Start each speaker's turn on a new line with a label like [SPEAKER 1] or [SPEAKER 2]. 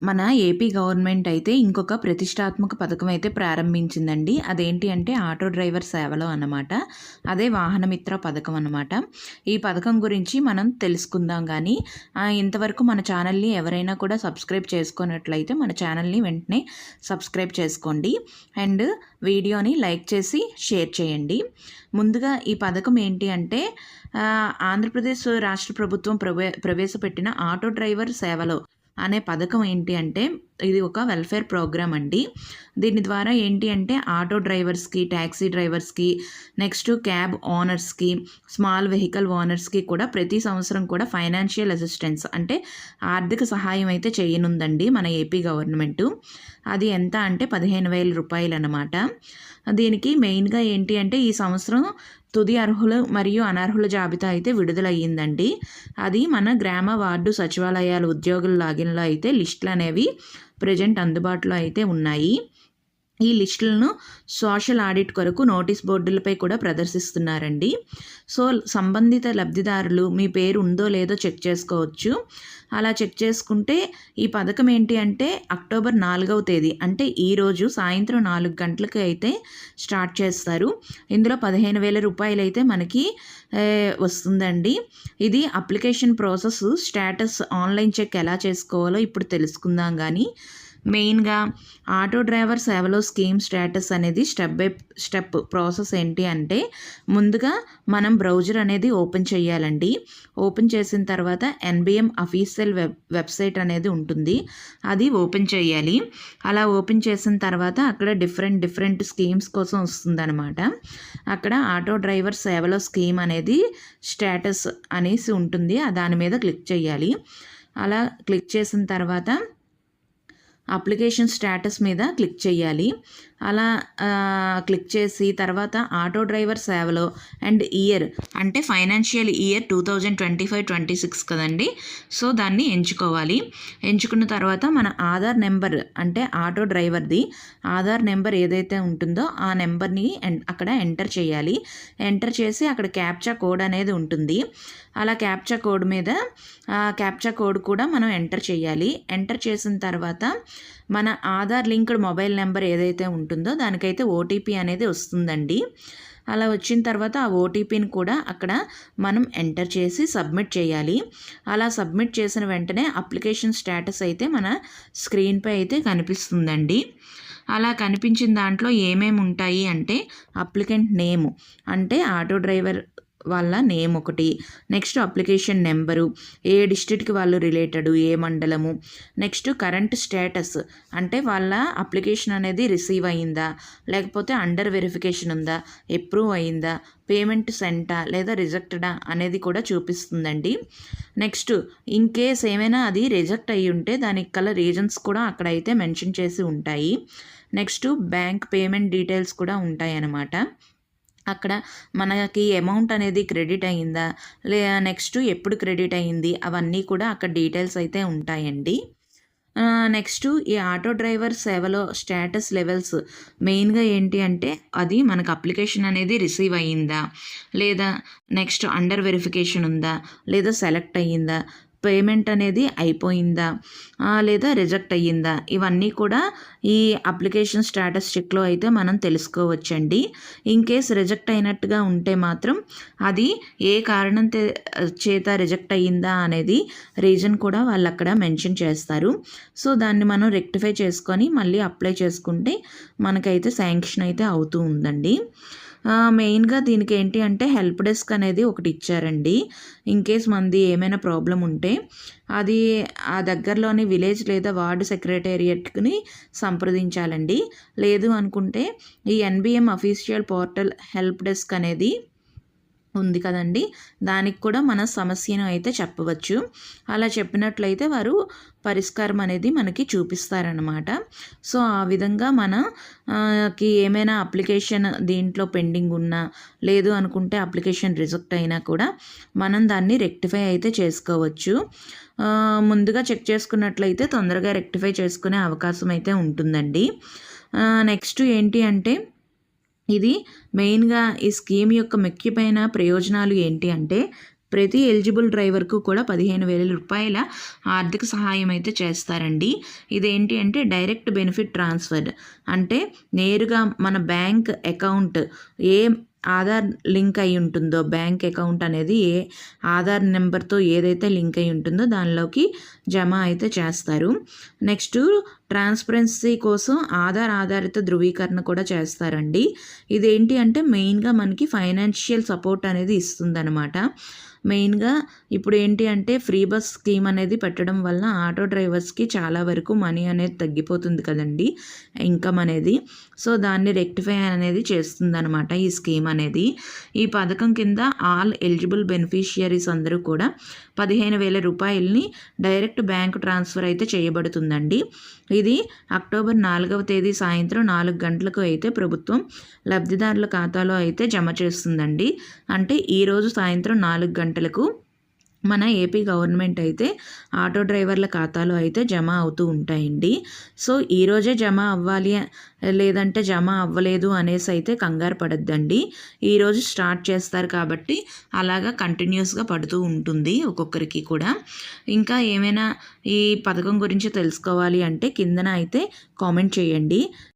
[SPEAKER 1] మన AP government అయితే ఇంకొక ప్రతిష్టాత్మక పథకం అయితే ప్రారంభించిందండి. అదేంటి అంటే ఆటో డ్రైవర్ సేవలో అన్నమాట. అదే వాహనమిత్ర పథకం అన్నమాట. ఈ పథకం గురించి మనం తెలుసుకుందాం గానీ, ఇంతవరకు మన ఛానల్‌ని ఎవరైనా కూడా సబ్స్క్రైబ్ చేసుకున్నట్లయితే మన ఛానల్‌ని వెంటనే సబ్స్క్రైబ్ చేసుకోండి. అండ్ వీడియోని లైక్ చేసి షేర్ చేయండి. ముందుగా ఈ పథకం ఏంటి అంటే ఆంధ్రప్రదేశ్ రాష్ట్ర ప్రభుత్వం ప్రవేశపెట్టిన ఆటో డ్రైవర్ సేవలో అనే పథకం ఏంటి అంటే ఇది ఒక వెల్ఫేర్ ప్రోగ్రామ్ అండి. దీని ద్వారా ఏంటి అంటే ఆటో డ్రైవర్స్కి, ట్యాక్సీ డ్రైవర్స్కి, నెక్స్ట్ క్యాబ్ ఓనర్స్కి, స్మాల్ వెహికల్ ఓనర్స్కి కూడా ప్రతి సంవత్సరం కూడా ఫైనాన్షియల్ అసిస్టెన్స్ అంటే ఆర్థిక సహాయం అయితే చేయనుందండి మన ఏపీ గవర్నమెంటు. అది ఎంత అంటే 15,000 రూపాయలు అన్నమాట. దీనికి మెయిన్గా ఏంటి అంటే ఈ సంవత్సరం తుది అర్హులు మరియు అనర్హుల జాబితా అయితే విడుదలయ్యిందండి. అది మన గ్రామ వార్డు సచివాలయాల ఉద్యోగుల లాగిన్లో అయితే లిస్టులు అనేవి ప్రజెంట్ అందుబాటులో అయితే ఉన్నాయి. ఈ లిస్టులను సోషల్ ఆడిట్ కొరకు నోటీస్ బోర్డులపై కూడా ప్రదర్శిస్తున్నారండి. సో సంబంధిత లబ్ధిదారులు మీ పేరు ఉందో లేదో చెక్ చేసుకోవచ్చు. అలా చెక్ చేసుకుంటే ఈ పథకం ఏంటి అంటే అక్టోబర్ 4వ తేదీ అంటే ఈరోజు సాయంత్రం 4 గంటలకు అయితే స్టార్ట్ చేస్తారు. ఇందులో 15,000 రూపాయలు అయితే మనకి వస్తుందండి. ఇది application process status online check ఎలా చేసుకోవాలో ఇప్పుడు తెలుసుకుందాం. కానీ మెయిన్గా ఆటో డ్రైవర్ సేవలో స్కీమ్ స్టేటస్ అనేది స్టెప్ బై స్టెప్ ప్రాసెస్ ఏంటి అంటే ముందుగా మనం బ్రౌజర్ అనేది ఓపెన్ చేయాలండి. ఓపెన్ చేసిన తర్వాత ఎన్బిఎం అఫీషియల్ వెబ్సైట్ అనేది ఉంటుంది, అది ఓపెన్ చేయాలి. అలా ఓపెన్ చేసిన తర్వాత అక్కడ డిఫరెంట్ స్కీమ్స్ కోసం వస్తుందన్నమాట. అక్కడ ఆటో డ్రైవర్ సేవలో స్కీమ్ అనేది స్టేటస్ అనేసి ఉంటుంది, దాని మీద క్లిక్ చేయాలి. అలా క్లిక్ చేసిన తర్వాత అప్లికేషన్ స్టేటస్ మీద క్లిక్ చేయాలి. అలా క్లిక్ చేసి తర్వాత ఆటో డ్రైవర్ సేవలో అండ్ ఇయర్ అంటే ఫైనాన్షియల్ ఇయర్ 2025-26 కదండి. సో దాన్ని ఎంచుకోవాలి. ఎంచుకున్న తర్వాత మన ఆధార్ నెంబర్ అంటే ఆటో డ్రైవర్ది ఆధార్ నెంబర్ ఏదైతే ఉంటుందో ఆ నెంబర్ని అక్కడ ఎంటర్ చేయాలి. ఎంటర్ చేసి అక్కడ క్యాప్చా కోడ్ అనేది ఉంటుంది. అలా క్యాప్చా కోడ్ మీద క్యాప్చా కోడ్ కూడా మనం ఎంటర్ చేయాలి. ఎంటర్ చేసిన తర్వాత మన ఆధార్ లింక్డ్ మొబైల్ నెంబర్ ఏదైతే ఉంటుందో దానికైతే ఓటీపీ అనేది వస్తుందండి. అలా వచ్చిన తర్వాత ఆ ఓటీపీని కూడా అక్కడ మనం ఎంటర్ చేసి సబ్మిట్ చేయాలి. అలా సబ్మిట్ చేసిన వెంటనే అప్లికేషన్ స్టేటస్ అయితే మన స్క్రీన్పై అయితే కనిపిస్తుందండి. అలా కనిపించిన దాంట్లో ఏమేమి ఉంటాయి అంటే అప్లికెంట్ నేము అంటే ఆటో డ్రైవర్ వాళ్ళ నేమ్ ఒకటి, నెక్స్ట్ అప్లికేషన్ నెంబరు, ఏ డిస్ట్రిక్ట్కి వాళ్ళు రిలేటెడ్, ఏ మండలము, నెక్స్ట్ కరెంట్ స్టేటస్ అంటే వాళ్ళ అప్లికేషన్ అనేది రిసీవ్ అయ్యిందా లేకపోతే అండర్ వెరిఫికేషన్ ఉందా, అప్రూవ్ అయ్యిందా, పేమెంట్ సెంటా లేదా రిజెక్టడా అనేది కూడా చూపిస్తుందండి. నెక్స్ట్ ఇన్ కేస్ ఏమైనా అది రిజెక్ట్ అయ్యి ఉంటే దానికి గల రీజన్స్ కూడా అక్కడైతే మెన్షన్ చేసి ఉంటాయి. నెక్స్ట్ బ్యాంక్ పేమెంట్ డీటెయిల్స్ కూడా ఉంటాయి అన్నమాట. అక్కడ మనకి అమౌంట్ అనేది క్రెడిట్ అయ్యిందా నెక్స్ట్ ఎప్పుడు క్రెడిట్ అయ్యింది అవన్నీ కూడా అక్కడ డీటెయిల్స్ అయితే ఉంటాయండి. నెక్స్ట్ ఈ ఆటో డ్రైవర్ సేవలో స్టేటస్ లెవెల్స్ మెయిన్గా ఏంటి అంటే అది మనకు అప్లికేషన్ అనేది రిసీవ్ అయ్యిందా లేదా నెక్స్ట్ అండర్ వెరిఫికేషన్ ఉందా లేదా సెలెక్ట్ అయ్యిందా, పేమెంట్ అనేది అయిపోయిందా లేదా రిజెక్ట్ అయ్యిందా, ఇవన్నీ కూడా ఈ అప్లికేషన్ స్టేటస్ చెక్లో అయితే మనం తెలుసుకోవచ్చండి. ఇన్ కేస్ రిజెక్ట్ అయినట్టుగా ఉంటే మాత్రం అది ఏ కారణం చేత రిజెక్ట్ అయ్యిందా అనేది రీజన్ కూడా వాళ్ళు అక్కడ మెన్షన్ చేస్తారు. సో దాన్ని మనం రెక్టిఫై చేసుకొని మళ్ళీ అప్లై చేసుకుంటే మనకైతే శాంక్షన్ అయితే అవుతూ ఉందండి. మెయిన్గా దీనికి ఏంటి అంటే హెల్ప్ డెస్క్ అనేది ఒకటి ఇచ్చారండి. ఇన్ కేస్ మనది ఏమైనా ప్రాబ్లం ఉంటే అది ఆ దగ్గరలోని విలేజ్ లేదా వార్డు సెక్రటేరియట్ని సంప్రదించాలండి. లేదు అనుకుంటే ఈ NBM official portal help desk అనేది ఉంది కదండి, దానికి కూడా మన సమస్యను అయితే చెప్పవచ్చు. అలా చెప్పినట్లయితే వారు పరిష్కారం అనేది మనకి చూపిస్తారనమాట. సో ఆ విధంగా మనకి ఏమైనా అప్లికేషన్ దీంట్లో పెండింగ్ ఉన్నా లేదు అనుకుంటే అప్లికేషన్ రిజెక్ట్ అయినా కూడా మనం దాన్ని రెక్టిఫై అయితే చేసుకోవచ్చు. ముందుగా చెక్ చేసుకున్నట్లయితే తొందరగా రెక్టిఫై చేసుకునే అవకాశం అయితే ఉంటుందండి. నెక్స్ట్ ఏంటి అంటే ఇది మెయిన్గా ఈ స్కీమ్ యొక్క ముఖ్యమైన ప్రయోజనాలు ఏంటి అంటే ప్రతి ఎలిజిబుల్ డ్రైవర్కు కూడా 15,000 రూపాయల ఆర్థిక సహాయం అయితే చేస్తారండి. ఇదేంటి అంటే డైరెక్ట్ బెనిఫిట్ ట్రాన్స్ఫర్, అంటే నేరుగా మన బ్యాంక్ అకౌంట్ ఏ ఆధార్ లింక్ అయి ఉంటుందో, బ్యాంక్ అకౌంట్ అనేది ఏ ఆధార్ నెంబర్తో ఏదైతే లింక్ అయి ఉంటుందో దానిలోకి జమ అయితే చేస్తారు. నెక్స్ట్ ట్రాన్స్పరెన్సీ కోసం ఆధార్ ఆధారిత ధృవీకరణ కూడా చేస్తారండి. ఇదేంటి అంటే మెయిన్గా మనకి ఫైనాన్షియల్ సపోర్ట్ అనేది ఇస్తుందన్నమాట. మెయిన్గా ఇప్పుడు ఏంటి అంటే ఫ్రీ బస్ స్కీమ్ అనేది పెట్టడం వల్ల ఆటో డ్రైవర్స్కి చాలా వరకు మనీ అనేది తగ్గిపోతుంది కదండి, ఇన్కమ్ అనేది. సో దాన్ని రెక్టిఫై అనేది చేస్తుందన్నమాట ఈ స్కీమ్ అనేది. ఈ పథకం కింద ఆల్ ఎలిజిబుల్ బెనిఫిషియరీస్ అందరూ కూడా 15,000 రూపాయలని డైరెక్ట్ బ్యాంక్ ట్రాన్స్ఫర్ అయితే చేయబడుతుందండి. ఇది అక్టోబర్ 4వ తేదీ సాయంత్రం 4 గంటలకు అయితే ప్రభుత్వం లబ్ధిదారుల ఖాతాలో అయితే జమ చేస్తుందండి. అంటే ఈరోజు సాయంత్రం 4 గంటలకు మన ఏపీ గవర్నమెంట్ అయితే ఆటో డ్రైవర్ల ఖాతాలో అయితే జమ అవుతూ ఉంటాయండి. సో ఈరోజే జమ అవ్వాలి లేదంటే జమ అవ్వలేదు అనేసి అయితే కంగారు పడద్దండి. ఈరోజు స్టార్ట్ చేస్తారు కాబట్టి అలాగా కంటిన్యూస్గా పడుతూ ఉంటుంది ఒక్కొక్కరికి కూడా. ఇంకా ఏమైనా ఈ పథకం గురించి తెలుసుకోవాలి అంటే కిందన అయితే కామెంట్ చేయండి.